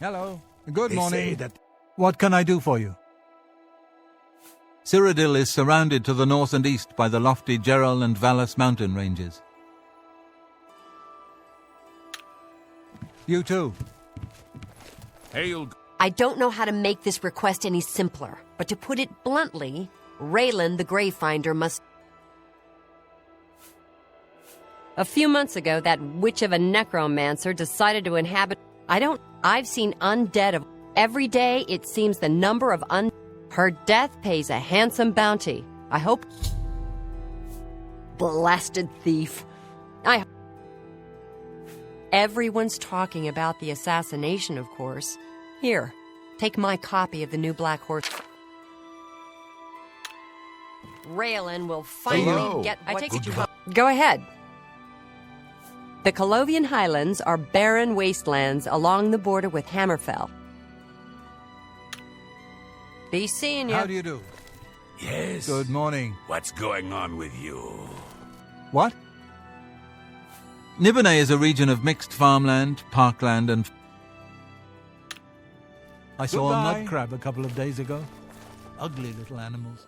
Hello. Good morning. That... What can I do for you? Cyrodiil is surrounded to the north and east by the lofty Gerald and Valus mountain ranges. You too. Hail. I don't know how to make this request any simpler, but to put it bluntly, Raylan the Gravefinder must... A few months ago, that witch of a necromancer decided to inhabit... I've seen undead of... Every day, it seems the number of Her death pays a handsome bounty. I hope... Blasted thief. Everyone's talking about the assassination, of course. Here, take my copy of the new Black Horse. Raylan will finally get... I take it you... Go ahead. The Colovian Highlands are barren wastelands along the border with Hammerfell. Be seeing you. How do you do? Yes. Good morning. What's going on with you? What? Nibonay is a region of mixed farmland, parkland, and... I saw a Goodbye. mud crab a couple of days ago. Ugly little animals.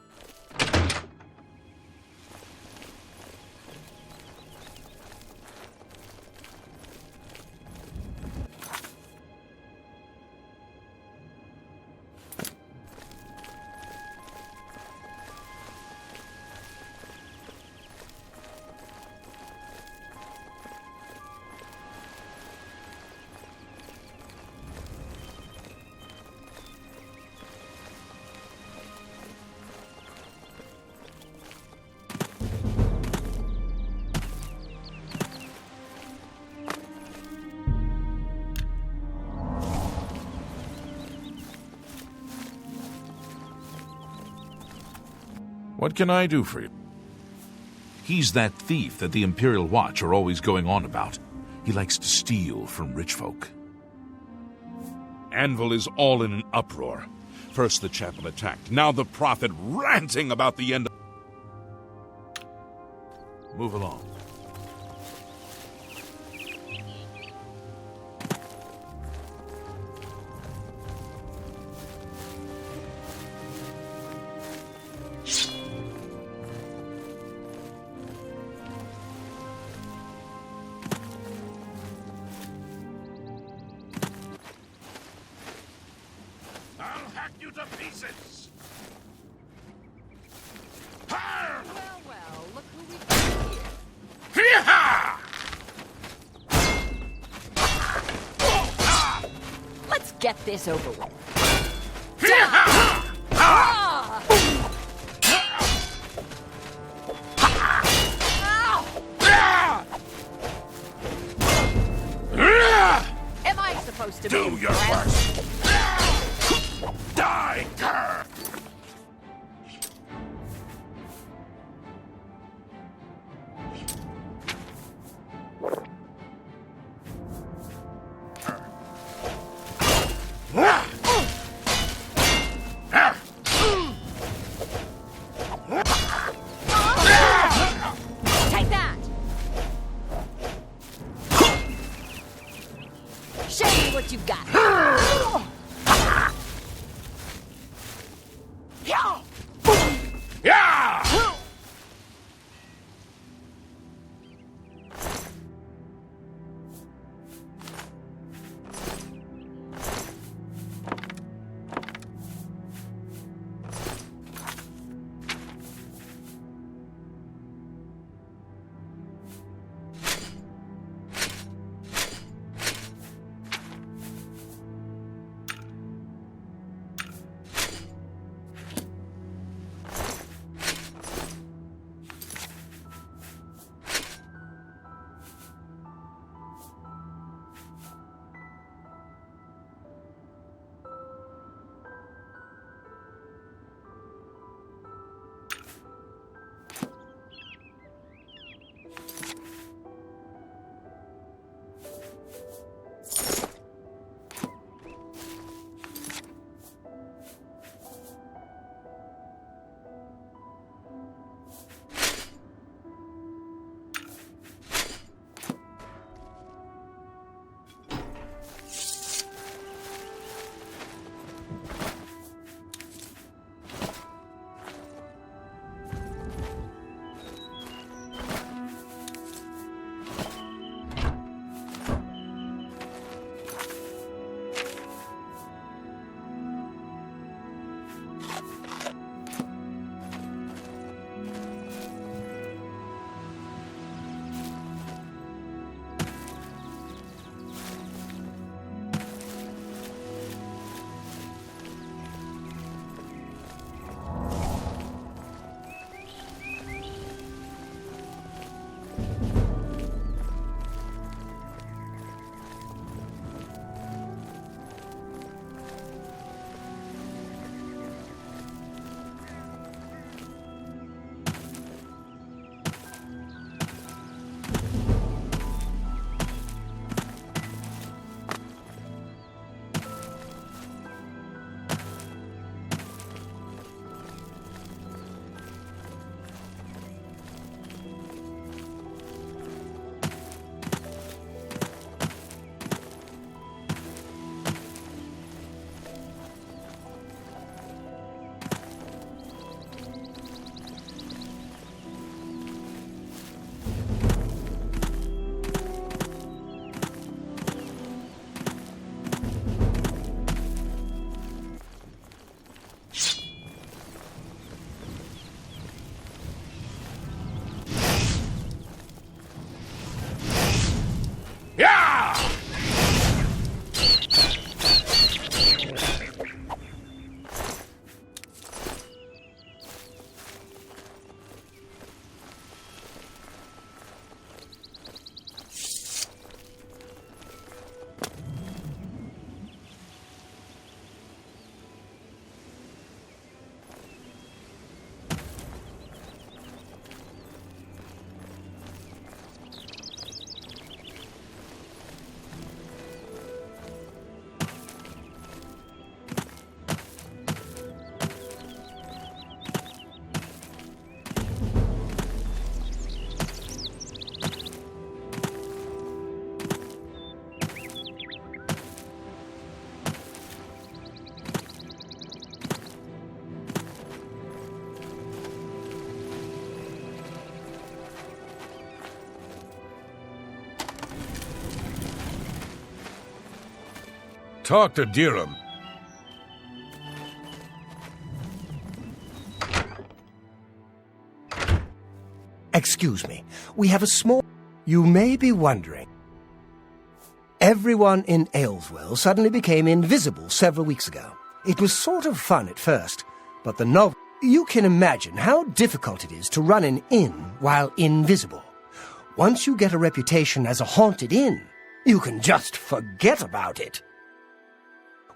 What can I do for you? He's that thief that the Imperial Watch are always going on about. He likes to steal from rich folk. Anvil is all in an uproar. First the chapel attacked, now the prophet ranting about the end. Move along. I'll hack you to pieces! Well, look who we've got here. Hee-ha! Let's get this over with. Hee-ha! Ah! Am I supposed to be Do your impressed? worst! Die, cur! Take that! Show me what you've got. Yeah! Talk to Dirham. Excuse me, we have a small... You may be wondering. Everyone in Ayleswell suddenly became invisible several weeks ago. It was sort of fun at first, but the novel... You can imagine how difficult it is to run an inn while invisible. Once you get a reputation as a haunted inn, you can just forget about it.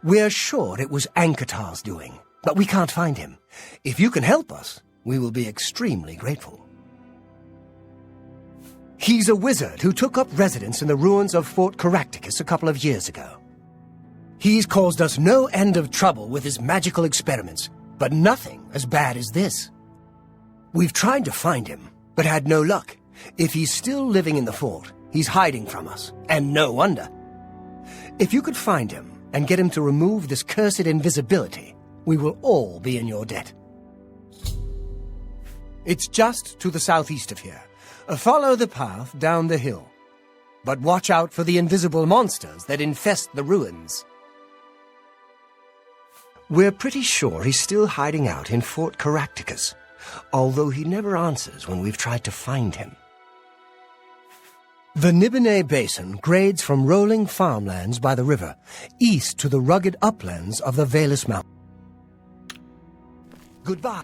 We're sure it was Ankatar's doing, but we can't find him. If you can help us, we will be extremely grateful. He's a wizard who took up residence in the ruins of Fort Caractacus a couple of years ago. He's caused us no end of trouble with his magical experiments, but nothing as bad as this. We've tried to find him, but had no luck. If he's still living in the fort, he's hiding from us, and no wonder. If you could find him and get him to remove this cursed invisibility, we will all be in your debt. It's just to the southeast of here. Follow the path down the hill. But watch out for the invisible monsters that infest the ruins. We're pretty sure he's still hiding out in Fort Caractacus, although he never answers when we've tried to find him. The Nibene Basin grades from rolling farmlands by the river, east to the rugged uplands of the Valus Mountain. Goodbye.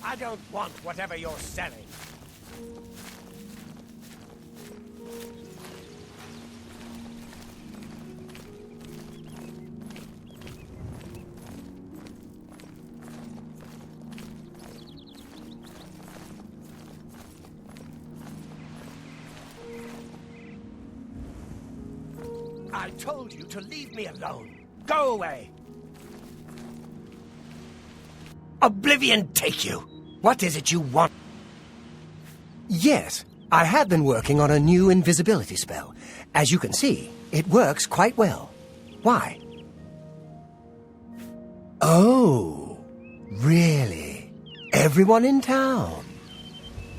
I don't want whatever you're selling. I told you to leave me alone. Go away. Oblivion take you! What is it you want? Yes, I have been working on a new invisibility spell. As you can see, it works quite well. Why? Oh, really? Everyone in town?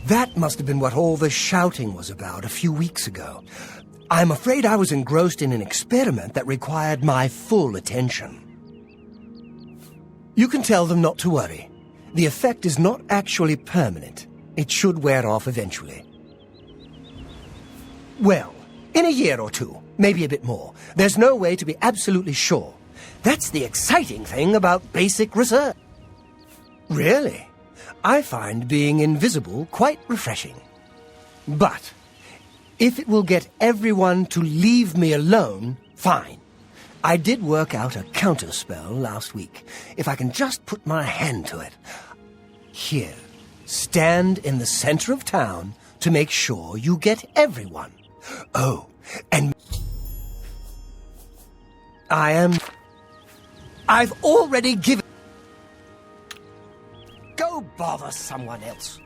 That must have been what all the shouting was about a few weeks ago. I'm afraid I was engrossed in an experiment that required my full attention. You can tell them not to worry. The effect is not actually permanent. It should wear off eventually. Well, in a year or two, maybe a bit more. There's no way to be absolutely sure. That's the exciting thing about basic research. Really? I find being invisible quite refreshing. But if it will get everyone to leave me alone, fine. I did work out a counterspell last week. If I can just put my hand to it. Here, stand in the center of town to make sure you get everyone. Oh, and I've already given... Go bother someone else.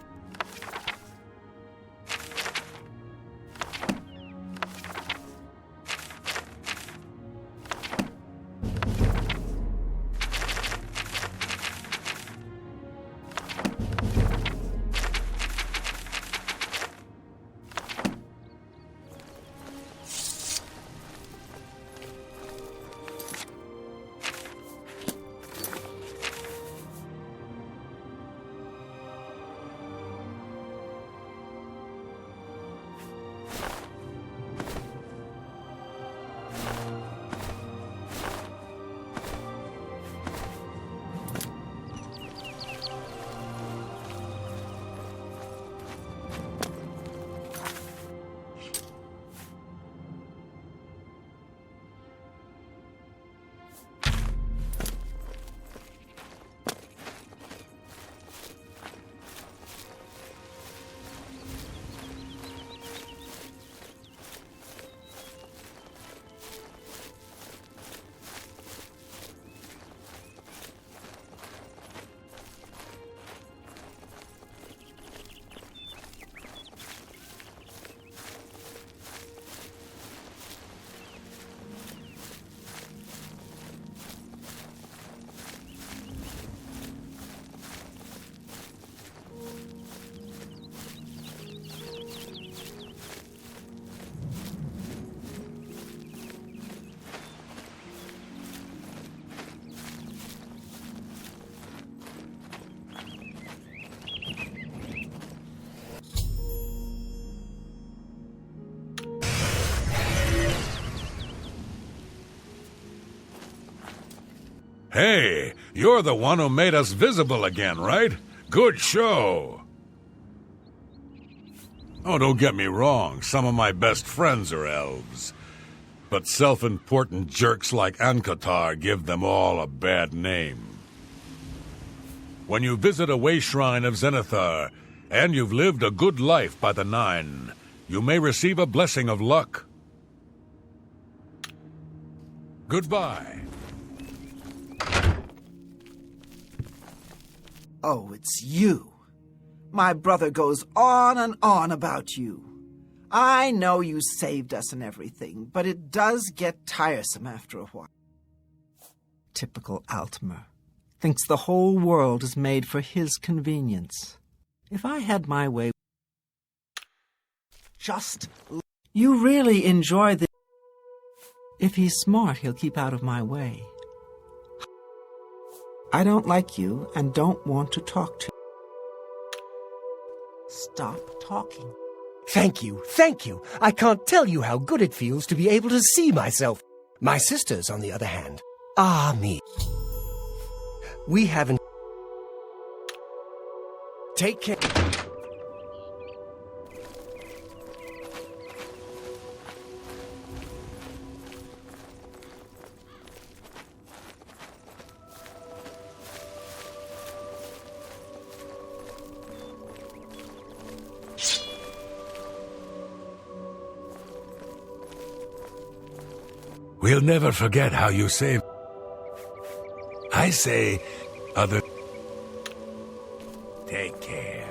Hey, you're the one who made us visible again, right? Good show. Oh, don't get me wrong. Some of my best friends are elves. But self-important jerks like Ankatar give them all a bad name. When you visit a way shrine of Zenithar, and you've lived a good life by the Nine, you may receive a blessing of luck. Goodbye. Oh, it's you. My brother goes on and on about you. I know you saved us and everything, but it does get tiresome after a while. Typical Altmer. Thinks the whole world is made for his convenience. If I had my way... You really enjoy the... If he's smart, he'll keep out of my way. I don't like you and don't want to talk to you. Stop talking. Thank you, thank you. I can't tell you how good it feels to be able to see myself. My sisters, on the other hand, are me. We haven't... Take care. We'll never forget how you saved... I say, other... Take care.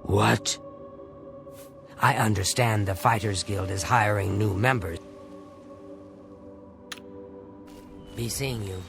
What? I understand the Fighters Guild is hiring new members. Be seeing you.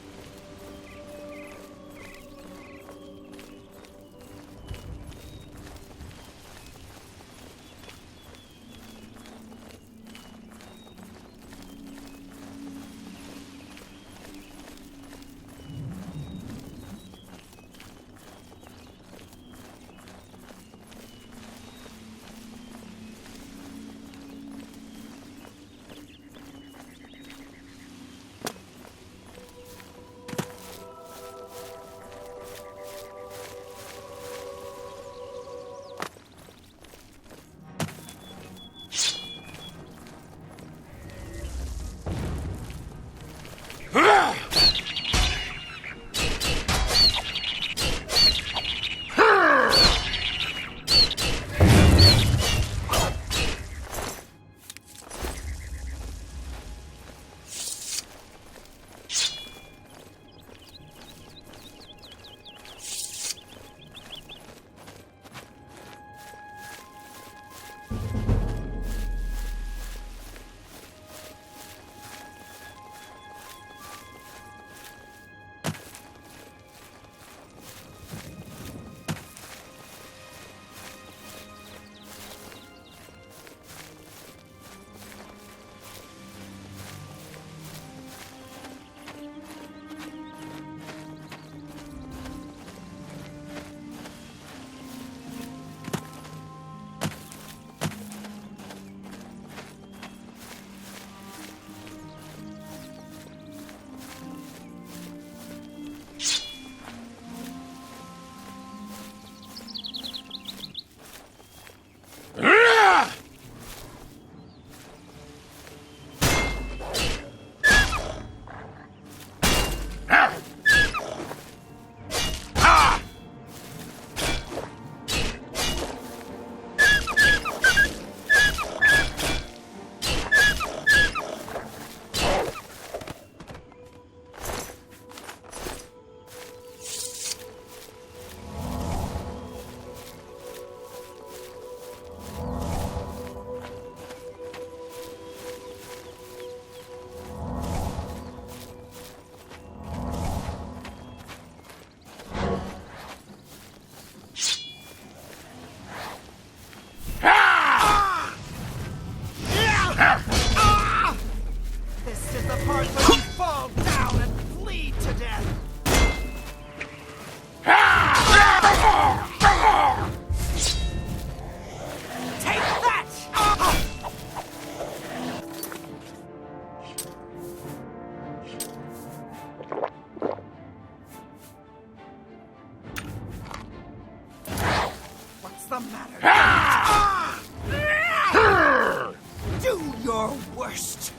your worst.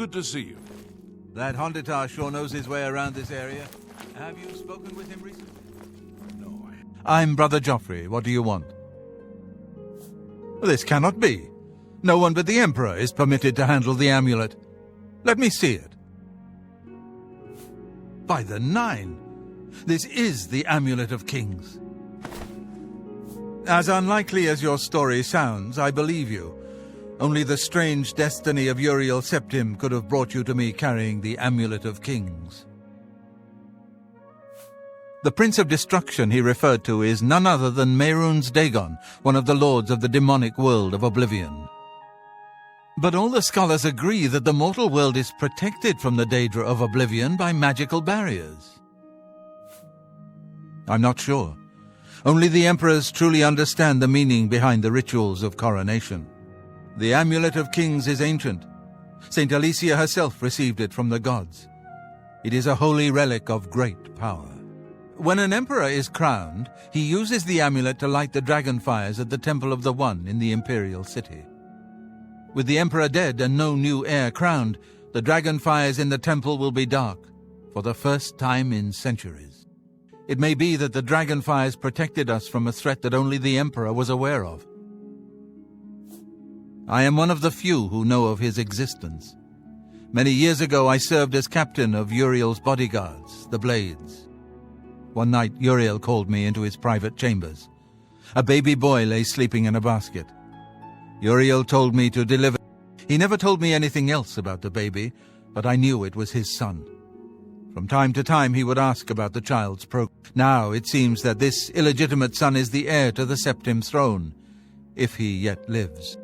Good to see you. That Honditar sure knows his way around this area. Have you spoken with him recently? No, I'm Brother Joffrey. What do you want? This cannot be. No one but the Emperor is permitted to handle the amulet. Let me see it. By the Nine! This is the Amulet of Kings. As unlikely as your story sounds, I believe you. Only the strange destiny of Uriel Septim could have brought you to me carrying the Amulet of Kings. The Prince of Destruction he referred to is none other than Mehrunes Dagon, one of the lords of the demonic world of Oblivion. But all the scholars agree that the mortal world is protected from the Daedra of Oblivion by magical barriers. I'm not sure. Only the emperors truly understand the meaning behind the rituals of coronation. The Amulet of Kings is ancient. Saint Alicia herself received it from the gods. It is a holy relic of great power. When an emperor is crowned, he uses the amulet to light the dragon fires at the Temple of the One in the Imperial City. With the emperor dead and no new heir crowned, the dragon fires in the temple will be dark, for the first time in centuries. It may be that the dragon fires protected us from a threat that only the emperor was aware of. I am one of the few who know of his existence. Many years ago I served as captain of Uriel's bodyguards, the Blades. One night Uriel called me into his private chambers. A baby boy lay sleeping in a basket. Uriel told me to deliver. He never told me anything else about the baby, but I knew it was his son. From time to time he would ask about the child's progress. Now it seems that this illegitimate son is the heir to the Septim throne, if he yet lives.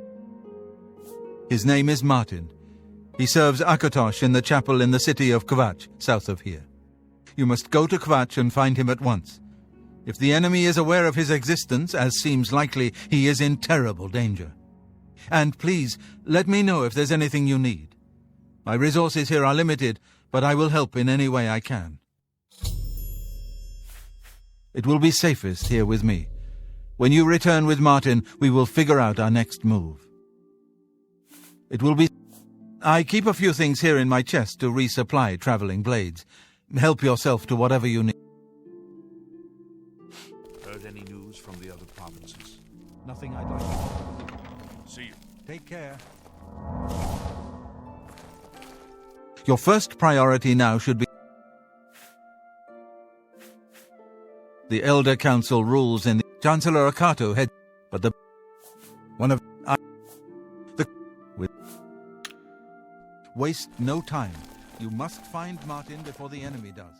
His name is Martin. He serves Akatosh in the chapel in the city of Kvatch, south of here. You must go to Kvatch and find him at once. If the enemy is aware of his existence, as seems likely, he is in terrible danger. And please, let me know if there's anything you need. My resources here are limited, but I will help in any way I can. It will be safest here with me. When you return with Martin, we will figure out our next move. I keep a few things here in my chest to resupply traveling blades. Help yourself to whatever you need. Heard any news from the other provinces? Nothing I'd like to. See you. Take care. Your first priority now should be... The Elder Council rules in the... Chancellor Akato head... But the... One of... Waste no time. You must find Martin before the enemy does.